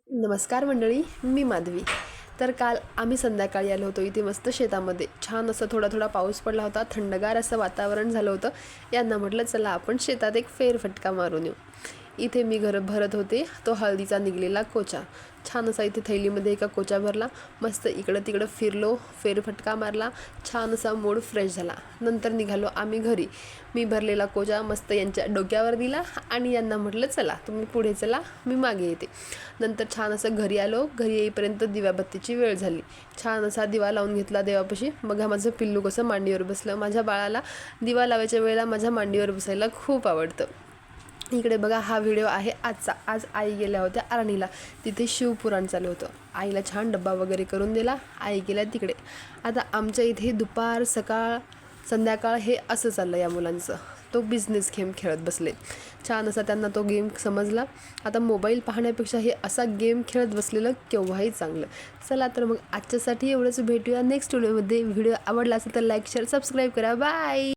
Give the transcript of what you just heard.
नमस्कार मंडळी, मी माधवी. तर काल आम्ही संध्याकाळी आलो होतो इथे मस्त शेतामध्ये. छान असं थोडा थोडा पाऊस पडला होता, थंडगार असं वातावरण झालं होतं. यांना म्हटलं चला आपण शेतात एक फेरफटका मारून येऊ. इथे मी घर भरत होते तो हळदीचा निघलेला कोचा. छान असा इथे थैलीमध्ये एका कोचा भरला. मस्त इकडं तिकडं फिरलो, फेरफटका मारला. छान असा मूड फ्रेश झाला. नंतर निघालो आम्ही घरी. मी भरलेला कोचा मस्त यांच्या डोक्यावर दिला आणि यांना म्हटलं चला तुम्ही पुढे चला, मी मागे येते. नंतर छान असं घरी आलो. घरी येईपर्यंत दिव्याबत्तीची वेळ झाली. छान असा दिवा लावून घेतला देवापाशी. बघा माझं पिल्लू कसं मांडीवर बसलं. माझ्या बाळाला दिवा लावायच्या वेळेला माझ्या मांडीवर बसायला खूप आवडतं. इकडे बघा हा व्हिडिओ आहे आजचा. आज आई गेल्या होत्या आरणीला. तिथे शिवपुराण चालू होतं. आईला छान डब्बा वगैरे करून दिला. आई गेल्या तिकडे. आता आमच्या इथे दुपार सकाळ संध्याकाळ हे असं चाललं या मुलांचं. तो बिझनेस गेम खेळत बसले. छान असा त्यांना तो गेम समजला. आता मोबाईल पाहण्यापेक्षा हे असा गेम खेळत बसलेलं केव्हाही चांगलं. चला तर मग आजच्यासाठी एवढंच. भेटूया नेक्स्ट व्हिडिओमध्ये. व्हिडिओ आवडला असेल तर लाईक शेअर सबस्क्राईब करा. बाय.